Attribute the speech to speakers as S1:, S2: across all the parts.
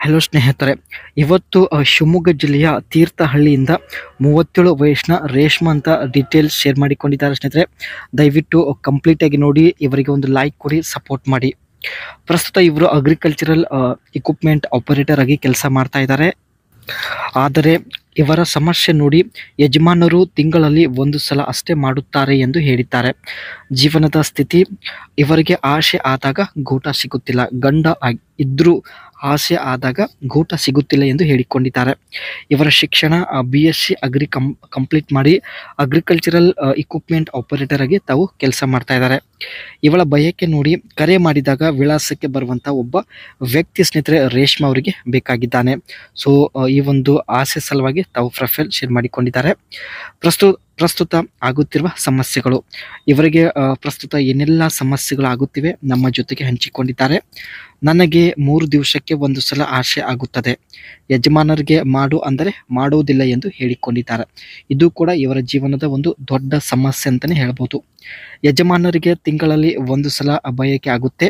S1: Hello ಸ್ನೇಹಿತರೆ, ಇವತ್ತು ಶಿವಮೊಗ್ಗ ಜಿಲ್ಲೆಯ ತೀರ್ಥಹಳ್ಳಿಯಿಂದ 37 ವಯಸ್ಸಿನ ರೇಷ್ಮಾ ಅಂತ ಡೀಟೇಲ್ಸ್ ಶೇರ್ ಮಾಡಿಕೊಂಡಿದ್ದಾರೆ ಸ್ನೇಹಿತರೆ. ದಯವಿಟ್ಟು ಕಂಪ್ಲೀಟ್ ಆಗಿ ನೋಡಿ, ಇವರಿಗೆ ಒಂದು ಲೈಕ್ ಕೊಡಿ, ಸಪೋರ್ಟ್ ಮಾಡಿ. ಪ್ರಸ್ತುತ ಇವರು ಅಗ್ರಿಕಲ್ಚರಲ್ ಇಕ್ವಿಪ್ಮೆಂಟ್ ಆಪರೇಟರ್ ಆಗಿ ಕೆಲಸ ಮಾಡ್ತಾ ಇದ್ದಾರೆ. ಆದರೆ ಇವರ ಸಮಸ್ಯೆ ನೋಡಿ, ಯಜಮಾನರು ತಿಂಗಳಲ್ಲಿ ಒಂದು ಸಲ ಅಷ್ಟೇ ಮಾಡುತ್ತಾರೆ ಎಂದು ಹೇಳಿದ್ದಾರೆ. ಜೀವನದ ಸ್ಥಿತಿ, ಇವರಿಗೆ ಆಸೆ ಆದಾಗ ಗೂಟ ಸಿಗುತ್ತಿಲ್ಲ, ಗಂಡ ಇದ್ರೂ ಆಸೆ ಆದಾಗ ಗೂಟ ಸಿಗುತ್ತಿಲ್ಲ ಎಂದು ಹೇಳಿಕೊಂಡಿದ್ದಾರೆ. ಇವರ ಶಿಕ್ಷಣ BSc ಅಗ್ರಿ ಕಂಪ್ಲೀಟ್ ಮಾಡಿ ಅಗ್ರಿಕಲ್ಚರಲ್ ಇಕ್ವಿಪ್ಮೆಂಟ್ ಆಪರೇಟರ್ ಆಗಿ ತಾವು ಕೆಲಸ ಮಾಡ್ತಾ ಇದ್ದಾರೆ. ಇವಳ ಬಯಕೆ ನೋಡಿ, ಕರೆ ಮಾಡಿದಾಗ ವಿಳಾಸಕ್ಕೆ ಬರುವಂಥ ಒಬ್ಬ ವ್ಯಕ್ತಿ ಸ್ನೇಹಿತರೆ ರೇಷ್ಮಾ ಅವರಿಗೆ ಬೇಕಾಗಿದ್ದಾನೆ. ಸೊ ಈ ಒಂದು ಆಸೆ ಸಲುವಾಗಿ ತಾವು ಪ್ರೊಫೈಲ್ ಶೇರ್ ಮಾಡಿಕೊಂಡಿದ್ದಾರೆ. ಪ್ರಸ್ತುತ ಆಗುತ್ತಿರುವ ಸಮಸ್ಯೆಗಳು, ಇವರಿಗೆ ಪ್ರಸ್ತುತ ಏನೆಲ್ಲ ಸಮಸ್ಯೆಗಳು ಆಗುತ್ತಿವೆ ನಮ್ಮ ಜೊತೆಗೆ ಹಂಚಿಕೊಂಡಿದ್ದಾರೆ. ನನಗೆ 3 ದಿವಸಕ್ಕೆ ಒಂದು ಸಲ ಆಸೆ ಆಗುತ್ತದೆ, ಯಜಮಾನರಿಗೆ ಮಾಡು ಅಂದರೆ ಮಾಡುವುದಿಲ್ಲ ಎಂದು ಹೇಳಿಕೊಂಡಿದ್ದಾರೆ. ಇದು ಕೂಡ ಇವರ ಜೀವನದ ಒಂದು ದೊಡ್ಡ ಸಮಸ್ಯೆ ಅಂತಲೇ ಹೇಳ್ಬೋದು. ಯಜಮಾನರಿಗೆ ತಿಂಗಳಲ್ಲಿ ಒಂದು ಸಲ ಬಯಕೆ ಆಗುತ್ತೆ,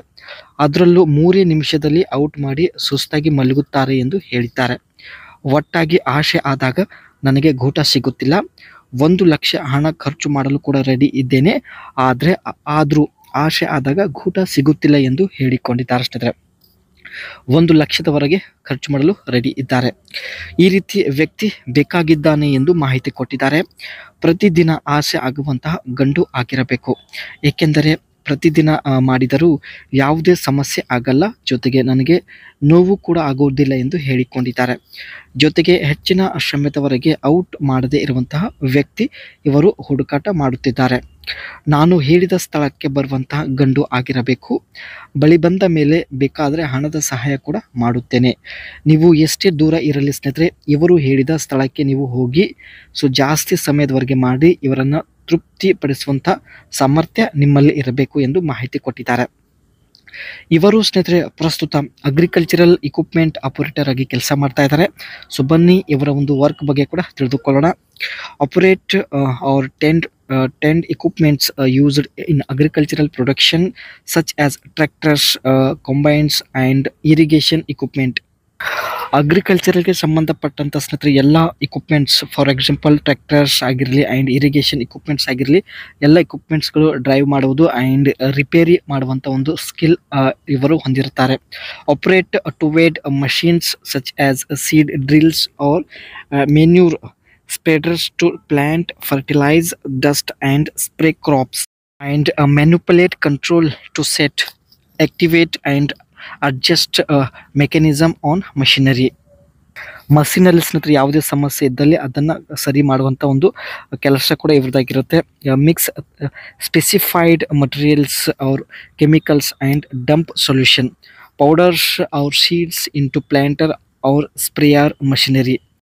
S1: ಅದರಲ್ಲೂ 3 ನಿಮಿಷದಲ್ಲಿ ಔಟ್ ಮಾಡಿ ಸುಸ್ತಾಗಿ ಮಲಗುತ್ತಾರೆ ಎಂದು ಹೇಳಿದ್ದಾರೆ. ಒಟ್ಟಾಗಿ ಆಸೆ ಆದಾಗ ನನಗೆ ಗೂಟ ಸಿಗುತ್ತಿಲ್ಲ, 1 ಲಕ್ಷ ಹಣ ಖರ್ಚು ಮಾಡಲು ಕೂಡ ರೆಡಿ ಇದ್ದೇನೆ, ಆದರೂ ಆಸೆ ಆದಾಗ ಗೂಟ ಸಿಗುತ್ತಿಲ್ಲ ಎಂದು ಹೇಳಿಕೊಂಡಿದ್ದಾರೆ ಸ್ನೇಹಿತರೆ. 1 ಲಕ್ಷದವರೆಗೆ ಖರ್ಚು ಮಾಡಲು ರೆಡಿ ಇದ್ದಾರೆ. ಈ ರೀತಿ ವ್ಯಕ್ತಿ ಬೇಕಾಗಿದ್ದಾನೆ ಎಂದು ಮಾಹಿತಿ ಕೊಟ್ಟಿದ್ದಾರೆ. ಪ್ರತಿದಿನ ಆಸೆ ಆಗುವಂತಹ ಗಂಡು ಆಗಿರಬೇಕು, ಏಕೆಂದರೆ ಪ್ರತಿದಿನ ಮಾಡಿದರೂ ಯಾವುದೇ ಸಮಸ್ಯೆ ಆಗಲ್ಲ, ಜೊತೆಗೆ ನನಗೆ ನೋವು ಕೂಡ ಆಗುವುದಿಲ್ಲ ಎಂದು ಹೇಳಿಕೊಂಡಿದ್ದಾರೆ. ಜೊತೆಗೆ ಹೆಚ್ಚಿನ ಶ್ರಮದವರೆಗೆ ಔಟ್ ಮಾಡದೇ ಇರುವಂತಹ ವ್ಯಕ್ತಿ ಇವರು ಹುಡುಕಾಟ ಮಾಡುತ್ತಿದ್ದಾರೆ. ನಾನು ಹೇಳಿದ ಸ್ಥಳಕ್ಕೆ ಬರುವಂತಹ ಗಂಡು ಆಗಿರಬೇಕು, ಬಳಿ ಬಂದ ಮೇಲೆ ಬೇಕಾದರೆ ಹಣದ ಸಹಾಯ ಕೂಡ ಮಾಡುತ್ತೇನೆ. ನೀವು ಎಷ್ಟೇ ದೂರ ಇರಲಿ ಸ್ನೇಹಿತರೆ, ಇವರು ಹೇಳಿದ ಸ್ಥಳಕ್ಕೆ ನೀವು ಹೋಗಿ ಜಾಸ್ತಿ ಸಮಯದವರೆಗೆ ಮಾಡಿ ಇವರನ್ನು ತೃಪ್ತಿಪಡಿಸುವಂಥ ಸಾಮರ್ಥ್ಯ ನಿಮ್ಮಲ್ಲಿ ಇರಬೇಕು ಎಂದು ಮಾಹಿತಿ ಕೊಟ್ಟಿದ್ದಾರೆ. ಇವರು ಸ್ನೇಹಿತರೆ ಪ್ರಸ್ತುತ ಅಗ್ರಿಕಲ್ಚರಲ್ ಇಕ್ವಿಪ್ಮೆಂಟ್ ಆಪರೇಟರ್ ಆಗಿ ಕೆಲಸ ಮಾಡ್ತಾ ಇದ್ದಾರೆ. ಸೊ ಬನ್ನಿ ಇವರ ಒಂದು ವರ್ಕ್ ಬಗ್ಗೆ ಕೂಡ ತಿಳಿದುಕೊಳ್ಳೋಣ. Operate or tend equipments used in agricultural production such as tractors, combines and irrigation equipment. ಅಗ್ರಿಕಲ್ಚರ್ಗೆ ಸಂಬಂಧಪಟ್ಟಂಥ ಸ್ನೇಹಿತರೆ ಎಲ್ಲ ಇಕ್ವಿಪ್ಮೆಂಟ್ಸ್, ಫಾರ್ ಎಕ್ಸಾಂಪಲ್ ಟ್ರ್ಯಾಕ್ಟರ್ಸ್ ಆಗಿರಲಿ ಆ್ಯಂಡ್ ಇರಿಗೇಷನ್ ಇಕ್ವಿಪ್ಮೆಂಟ್ಸ್ ಆಗಿರಲಿ, ಎಲ್ಲ ಇಕ್ವಿಪ್ಮೆಂಟ್ಸ್ಗಳು ಡ್ರೈವ್ ಮಾಡುವುದು ಆ್ಯಂಡ್ ರಿಪೇರಿ ಮಾಡುವಂಥ ಒಂದು ಸ್ಕಿಲ್ ಇವರು ಹೊಂದಿರುತ್ತಾರೆ. Operate to wade machines such as seed drills or manure spreaders to plant, fertilize, dust and spray crops, and manipulate, control to set, activate and adjust mechanism on machinery. ಮಷೀನಲ್ಲಿ ಸ್ನೇಹಿತರೆ ಯಾವುದೇ ಸಮಸ್ಯೆ ಇದ್ದಲ್ಲಿ ಅದನ್ನು ಸರಿ ಮಾಡುವಂಥ ಒಂದು ಕೆಲಸ ಕೂಡ ಇವ್ರದ್ದಾಗಿರುತ್ತೆ. Mix specified materials or chemicals and dump solution, powders or seeds into planter or sprayer machinery.